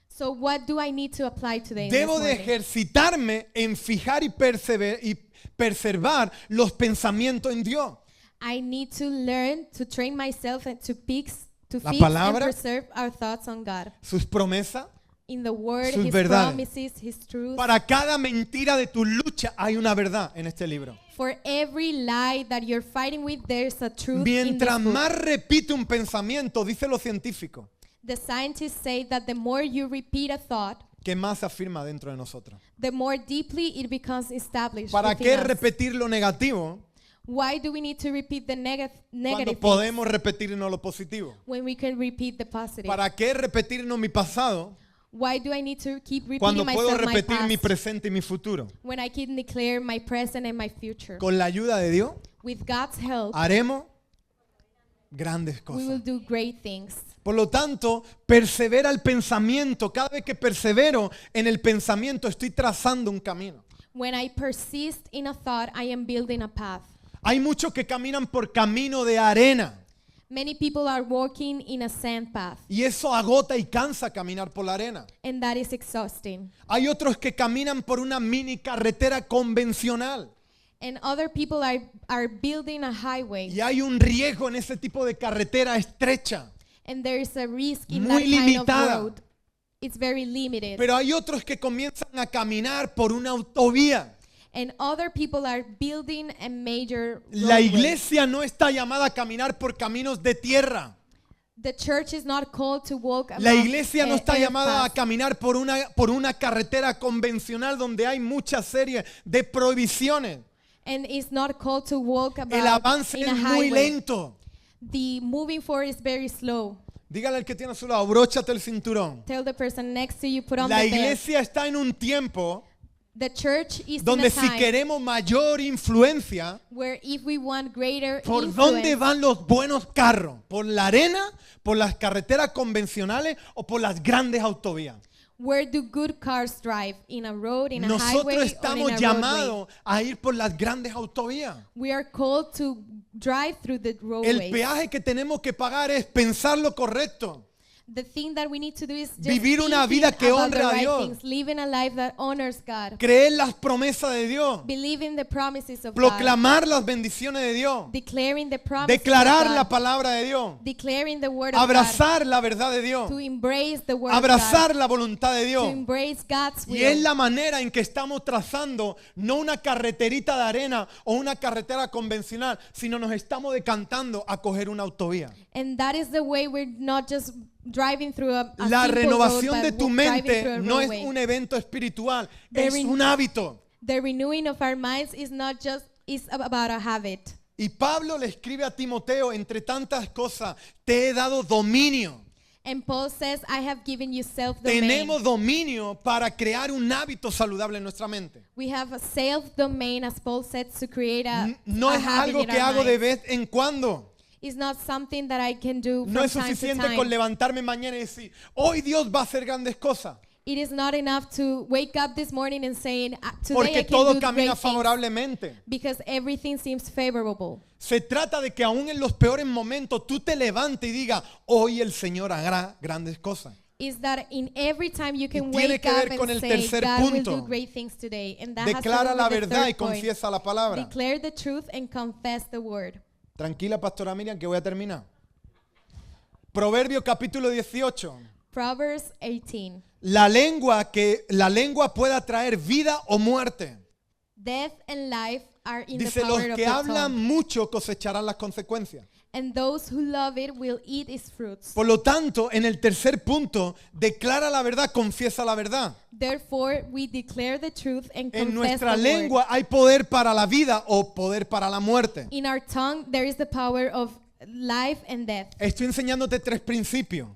So what do I need to apply today? in Debo this de morning? ejercitarme en fijar y preservar los pensamientos en Dios. I need to learn to train myself and to fix La and palabra, preserve our thoughts on God. sus promesas. In the Word, sus His verdades. promises, His truth. Para cada mentira de tu lucha hay una verdad en este libro. For every lie that you're fighting with, there's a truth in Mientras this book. más repite un pensamiento, dice los científicos, The scientists say that the more you repeat a thought, que más se afirma dentro de nosotros. the more deeply it becomes established ¿Para within qué us. repetir lo negativo Why do we need to repeat the cuando negative things podemos repetirnos lo positivo? when we can repeat the positive? ¿Para qué repetirnos mi pasado Why do I need to keep cuando repeating puedo myself my repetir mi past presente y mi futuro? when I can declare my present and my future? Con la ayuda de Dios With God's help, haremos grandes we will cosas. do great things. Por lo tanto, persevera el pensamiento. Cada vez que persevero en el pensamiento, estoy trazando un camino. When I persist in a thought, I am building a path. Hay muchos que caminan por camino de arena Many people are walking in a sand path, y eso agota y cansa caminar por la arena. and that is exhausting. Hay otros que caminan por una mini carretera convencional And other people are building a highway, y hay un riesgo en ese tipo de carretera estrecha. and there is a risk in Muy that kind limitada. of road. It's very limited. Pero hay otros que comienzan a caminar por una autovía. And other people are building a major La roadway. iglesia no está llamada a caminar por caminos de tierra. The church is not called to walk La among, iglesia no está earth llamada a paths. caminar por una carretera convencional donde hay mucha serie de prohibiciones. And it's not called to walk El about avance in es a muy highway. lento. The moving forward is very slow. Dígale al que tiene a su lado, abróchate el cinturón. Tell the person next to you, put on La the belt. iglesia está en un tiempo The church is in donde a si time queremos mayor influencia, where if we want greater ¿por influence, dónde van los buenos carros? ¿Por la arena, por las carreteras convencionales o por las grandes autovías? where do good cars drive? In a road, in a Nosotros highway, or estamos in a roadway? llamados a ir por las grandes autovías. We are called to drive through the El roadways. peaje que tenemos que pagar es pensar lo correcto. The thing that we need to do is just Vivir una thinking vida que about the honre a right Dios. things, living a life that honors God, Creer las promesas de Dios. believing the promises of God, Proclamar las bendiciones de Dios. declaring the promises Declarar of la God, palabra de Dios. declaring the word of God, Abrazar la verdad de Dios. to embrace the word of Abrazar la voluntad de God, Dios. to embrace God's Y es will. la manera en que estamos trazando no una carreterita de arena o una carretera convencional, sino nos estamos decantando a coger una autovía. And that is the way we're not just driving through a La simple renovación road, de but tu we're driving mente through a no es roadway. un evento espiritual, The es ren- un hábito. The renewing of our minds is not just is about a habit. Y Pablo le escribe a Timoteo, entre tantas cosas, te he dado dominio. And Paul says, I have given you self-domain. Tenemos dominio para crear un hábito saludable en nuestra mente. We have a self-domain, as Paul said, to create No a es habit algo in que our hago de minds. vez en cuando. It's not something that I can do No from es time to suficiente con time. levantarme mañana y decir, hoy Dios va a hacer grandes cosas. It is not enough to wake up this morning and saying, today I Porque can todo do camina great things, favorablemente. because everything seems favorable. Se trata de que aún en los peores momentos tú te levantes y digas, hoy el Señor hará grandes cosas. Is that in every time you can tiene wake que ver up con el and say, tercer God will punto. do great things today. And that has to Declara do la with the verdad y third point. confiesa la palabra. Declare the truth and confess the word. Tranquila, pastora Miriam, que voy a terminar. Proverbio capítulo 18. Proverbs 18. La lengua pueda traer vida o muerte. Death and life are in Dice, the los power of que the hablan tongue, mucho cosecharán las consecuencias. and those who love it will eat its fruits. Por lo tanto, en el tercer punto, declara la verdad, confiesa la verdad. Therefore, we declare the truth and En confess nuestra the lengua hay poder para la vida o poder para la muerte. word. In our tongue, there is the power of life and death. Estoy enseñándote 3 principios.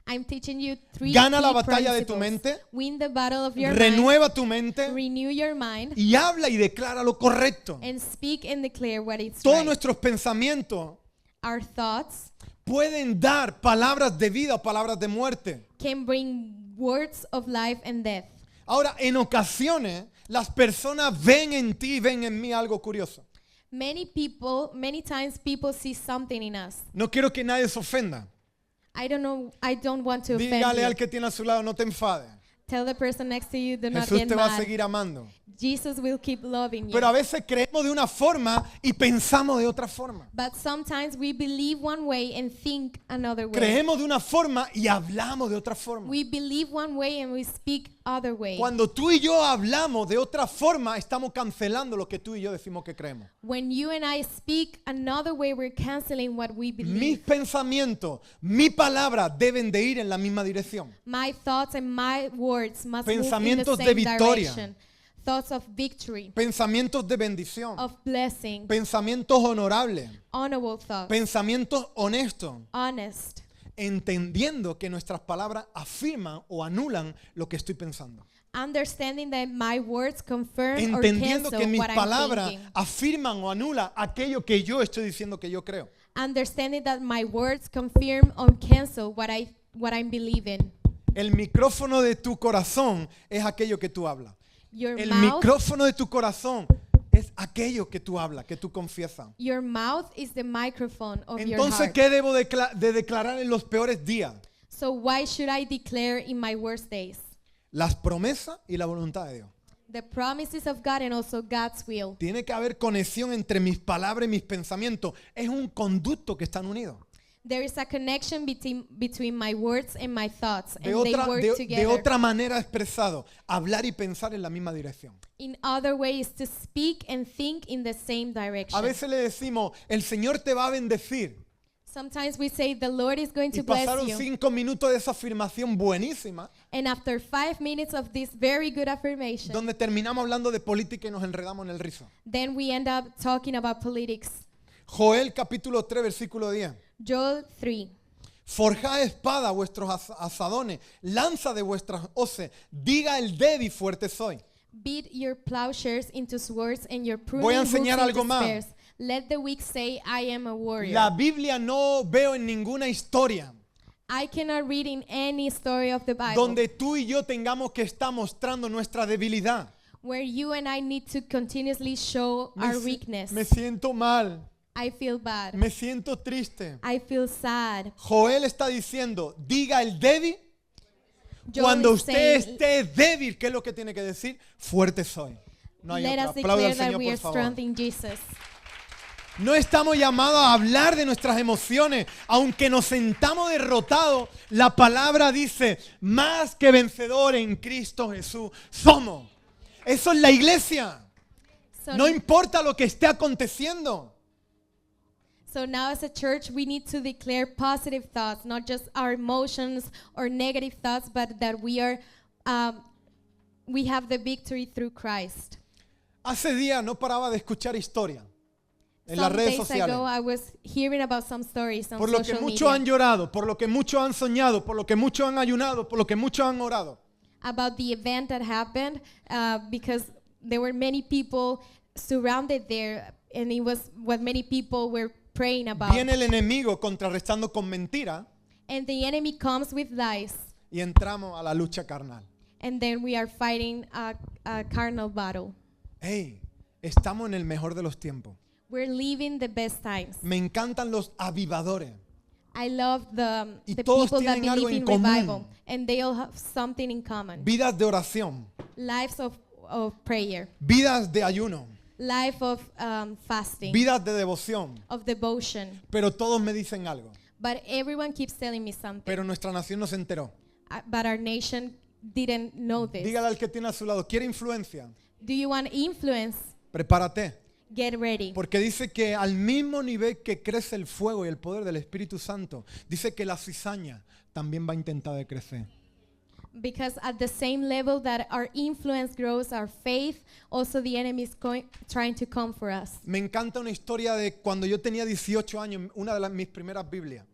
I'm teaching you 3 Gana la key batalla de tu principles. mente, Win the battle of your renueva tu mente mind, renew your mind, y habla y declara lo correcto. and speak and declare what is Todos right. nuestros pensamientos Our thoughts pueden dar palabras de vida o palabras de muerte. can bring words of life and death. Ahora, en ocasiones, las personas ven en ti y ven en mí algo curioso. Many times people see something in us. No quiero que nadie se ofenda. I don't want to offend Dígale you. al que tiene a su lado, no te enfades. Tell the person next to you, do not Jesús get te va a mad. seguir amando. Jesus will keep loving you. Pero a veces creemos de una forma y pensamos de otra forma. But sometimes we believe one way and think another way. Creemos de una forma y hablamos de otra forma. We believe one way and we speak other way. Cuando tú y yo hablamos de otra forma, estamos cancelando lo que tú y yo decimos que creemos. When you and I speak another way, we're canceling what we Mis believe. pensamientos, mi palabra deben de ir en la misma dirección. My thoughts and my words must move in the Pensamientos de same victoria. direction. Thoughts of victory, Pensamientos de bendición. of blessing, Pensamientos honorables. honorable thoughts, Pensamientos honestos. honest, Entendiendo que nuestras palabras afirman o anulan lo que estoy pensando. understanding that my words confirm or Entendiendo que cancel mis what I'm palabras thinking. afirman o anulan aquello que yo estoy diciendo que yo creo. Understanding that my words confirm or cancel what I'm believing. El micrófono de tu corazón es aquello que tú hablas. Your El mouth, micrófono de tu corazón es aquello que tú hablas, que tú confiesas. your mouth is the microphone of your Entonces, heart. ¿qué debo de declarar en los peores días? So why should I declare in my worst days? Las promesas y la voluntad de Dios. The promises of God and also God's will. Tiene que haber conexión entre mis palabras y mis pensamientos. Es un conducto que están unidos. There is a connection between my words and my thoughts, De and they work de together. otra manera expresado, hablar y pensar en la misma dirección. In other ways, to speak and think in the same direction. A veces le decimos, el Señor te va a bendecir. Sometimes we say the Lord is going Y to bless pasaron you. 5 minutos de esa afirmación buenísima, And after 5 minutes of this very good affirmation, donde terminamos hablando de política y nos enredamos en el rizo. then we end up talking about politics. Joel capítulo 3, versículo 10. Joel 3. Forjad espada vuestros asadones, lanza de vuestras hoces, diga el débil fuerte soy. Beat your plowshares into swords and your pruning Voy a hooks enseñar into algo más. spears. Let the weak say, I am a warrior. La Biblia no veo en ninguna historia I cannot read in any story of the Bible donde tú y yo tengamos que estar mostrando nuestra debilidad. where you and I need to continuously show our weakness. Me siento mal, I feel bad. me siento triste. I feel sad. Joel está diciendo, diga el débil. Joel Cuando is usted saying, esté débil, ¿qué es lo que tiene que decir? Fuerte soy. No hay let otra. us Aplauda declare al that Señor, we por are favor. strong in Jesus. No estamos llamados a hablar de nuestras emociones. Aunque nos sentamos derrotados, la palabra dice, más que vencedor en Cristo Jesús somos. Eso es la iglesia. So, No importa lo que esté aconteciendo. so now as a church, we need to declare positive thoughts, not just our emotions or negative thoughts, but that we have the victory through Christ. Hace días no paraba de escuchar historia en las Some redes days ago, sociales. I was hearing about some stories on Por lo que social muchos han media llorado, por lo que muchos han soñado, por lo que muchos han ayunado, por lo que muchos han orado. about the event that happened because there were many people surrounded there, and it was what many people were praying about. Viene el enemigo contrarrestando con mentira And the enemy comes with lies, y entramos a la lucha carnal. and then we are fighting a carnal battle. Hey, estamos en el mejor de los tiempos. We're living the best times. Me encantan los avivadores. I love Y the todos people that tienen algo believe en in común. revival, and they all have something in common. Vidas de oración, Lives of prayer, vidas de ayuno, life of fasting, vidas de devoción. of devotion. Pero todos me dicen algo. But everyone keeps telling me something. Pero nuestra nación no se enteró. but our nation didn't know this. Dígale al que tiene a su lado, ¿quiere influencia? Do you want influence? Prepárate. Get ready. Porque dice que al mismo nivel que crece el fuego y el poder del Espíritu Santo, dice que la cizaña también va a intentar de crecer. Because at the same level that our influence grows, our faith, also the enemy is trying to come for us. Me encanta una historia de cuando yo tenía 18 años, una de mis primeras Biblias.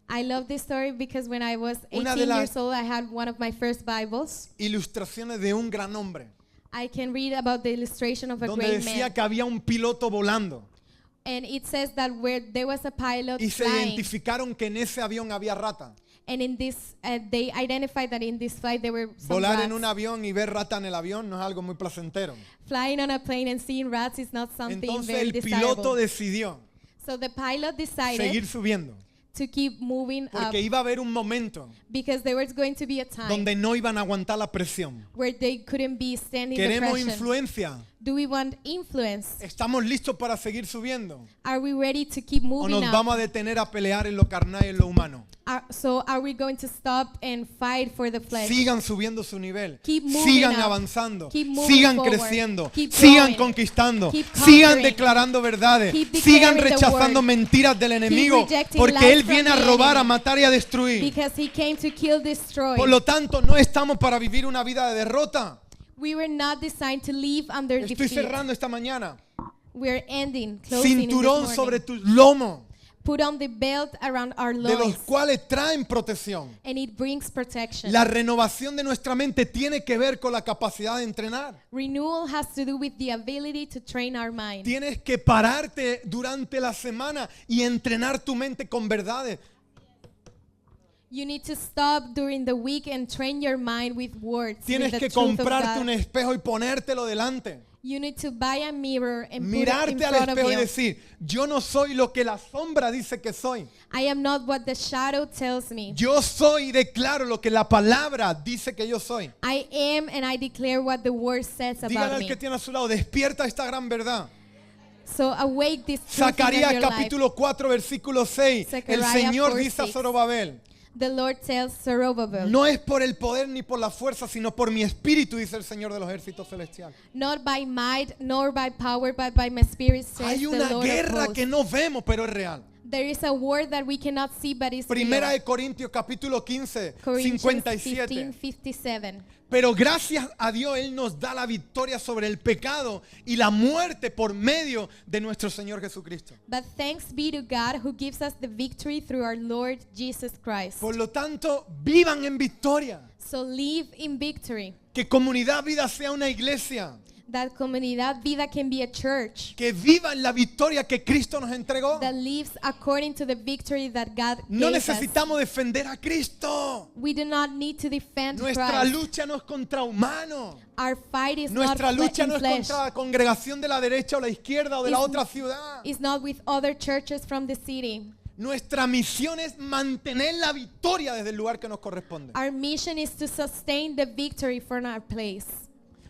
I love this story because when I was Una de 18 las- years old, I had one of my first Bibles. Ilustraciones de un gran hombre, I can read about the illustration of a donde great decía man. que había un piloto volando And it says that where there was a pilot y se flying, identificaron que en ese avión había rata. and in this, they identified that in this flight there were some Volar rats. en un avión y ver rata en el avión no es algo muy placentero. Flying on a plane and seeing rats is not something Entonces very el piloto desirable. decidió So the pilot decided seguir subiendo, to keep moving up porque iba a haber un momento because there was going to be a time donde no iban a aguantar la presión. where they couldn't be standing the Queremos pressure. influencia. Do we want influence? ¿Estamos listos para seguir subiendo? Are we ready to keep ¿O moving nos up? vamos a detener a pelear en lo carnal y en lo humano? So are we going to stop and fight for the flesh? Sigan subiendo su nivel. Keep moving Sigan up. avanzando. Keep moving Sigan forward. creciendo. Keep Sigan growing. conquistando. Keep Sigan conquering. declarando verdades. Keep Sigan declaring the rechazando word. mentiras del enemigo. rejecting Porque lies Él from viene a the robar, a enemy. matar y a destruir. Because he came to kill, destroy. Por lo tanto, no estamos para vivir una vida de derrota. We were not designed to live under Estoy defeat. cerrando esta mañana. We're ending, closing in this Cinturón morning. sobre tus lomos, Put on the belt around our de los loins, cuales traen protección. and it brings protection. La renovación de nuestra mente tiene que ver con la capacidad de entrenar. Renewal has to do with the ability to train our mind. Tienes que pararte durante la semana y entrenar tu mente con verdades. You need to stop during the week and train your mind with words. Tienes with the que truth of comprarte God. un espejo y ponértelo delante. You need to buy a mirror and put it in Mirarte al front of espejo y you. decir, yo no soy lo que la sombra dice que soy. I am not what the shadow tells me. Yo soy y declaro lo que la palabra dice que yo soy. I am and I declare what the word says Dígale about al me. que tiene a su lado, despierta esta gran verdad. So awake this truth in Zacarías your life. capítulo 4 versículo 6. El Zechariah Señor 4, dice a 6. Zorobabel, The Lord tells Zerubbabel, no es por el poder ni por la fuerza, sino por mi espíritu, dice el Señor de los ejércitos celestiales. not by might nor by power, but by my spirit, says Hay the una Lord of guerra hosts. que no vemos, pero es real. There is a war that we cannot see, but is Primera real. de Corintios capítulo 15, Corinthians 57. 15:57. Pero gracias a Dios Él nos da la victoria sobre el pecado y la muerte por medio de nuestro Señor Jesucristo. But thanks be to God who gives us the victory through our Lord Jesus Christ. Por lo tanto, vivan en victoria. So live in victory. Que Comunidad Vida sea una iglesia. That Comunidad Vida can be a church Que viva en la victoria que Cristo nos entregó. that lives according to the victory that God No gave us. necesitamos defender a Cristo. We do not need to defend Nuestra Christ. lucha no es contra humanos. Our fight is Nuestra not lucha in no es flesh. contra la congregación de la derecha o la izquierda o de la It's- otra ciudad. It's not with other churches from the city. Nuestra misión es mantener la victoria desde el lugar que nos corresponde. Our mission is to sustain the victory from our place.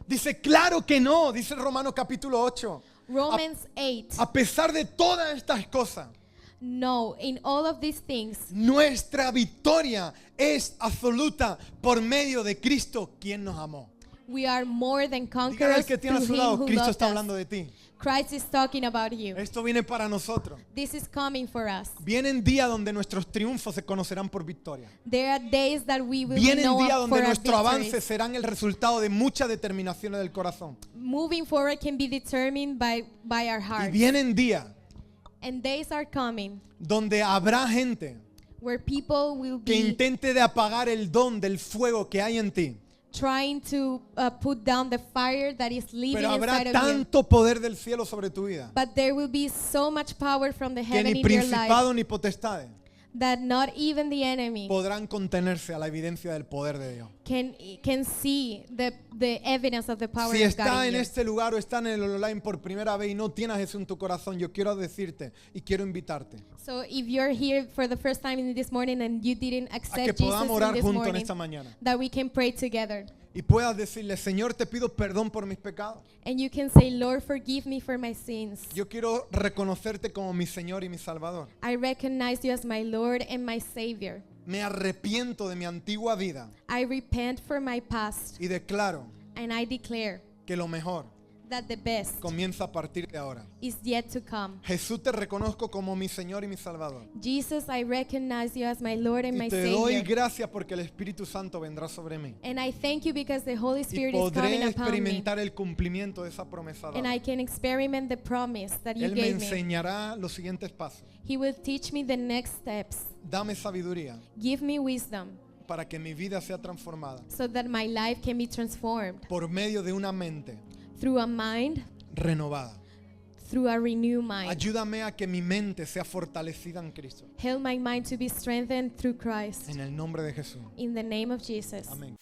Dice, claro que no, dice Romanos capítulo 8. Romans 8. A pesar de todas estas cosas, No, in all of these things, nuestra victoria es absoluta por medio de Cristo, quien nos amó. we are more than Dígale al conquerors que tiene a through su him lado, who Cristo loved está us. hablando de ti. Christ is talking about you. Esto viene para nosotros. This is coming for us. Vienen días donde nuestros triunfos se conocerán por victoria. There are days that we will Vienen know días for donde our nuestro avance victories. serán el resultado de muchas determinaciones del corazón. Moving forward can be determined by our Y hearts. vienen días And days are coming donde habrá gente where people will que be intente de apagar el don del fuego que hay en ti. trying to put down the fire that is living Pero habrá inside of you. tanto poder del cielo sobre tu vida But there will be so much power from the que heaven ni in your life principados ni potestades that not even the enemy podrán contenerse a la evidencia del poder de Dios. can see the evidence of the power Si of está God in en you. este lugar o está en el online por primera vez y no tienes eso en tu corazón, yo quiero decirte y quiero invitarte So if you're here for the first time in this morning and you didn't a que accept Jesus podamos in orar this juntos en morning, esta mañana that we can pray together. y puedas decirle, Señor, te pido perdón por mis pecados. And you can say, Lord, forgive me for my sins. Yo quiero reconocerte como mi Señor y mi Salvador. I recognize you as my Lord and my Savior. Me arrepiento de mi antigua vida I repent for my past, y declaro and I declare que lo mejor that the best comienza a partir de ahora. is yet to come. Jesús, te reconozco como mi Señor y mi Salvador. Jesus, I recognize you as my Lord and Y my te doy Savior. gracias porque el Espíritu Santo vendrá sobre mí. And I thank you because the Holy Y Spirit is podré coming upon me. experimentar el cumplimiento de esa promesa And dada. I can experiment the promise that you Él me gave me. enseñará los siguientes pasos. He will teach me the next steps. Dame sabiduría Give me wisdom para que mi vida sea transformada so that my life can be transformed por medio de una mente through a mind, renovada. through a renewed mind. Ayúdame a que mi mente sea fortalecida en Cristo. Help my mind to be strengthened through Christ. En el nombre de Jesús. In the name of Jesus. Amén.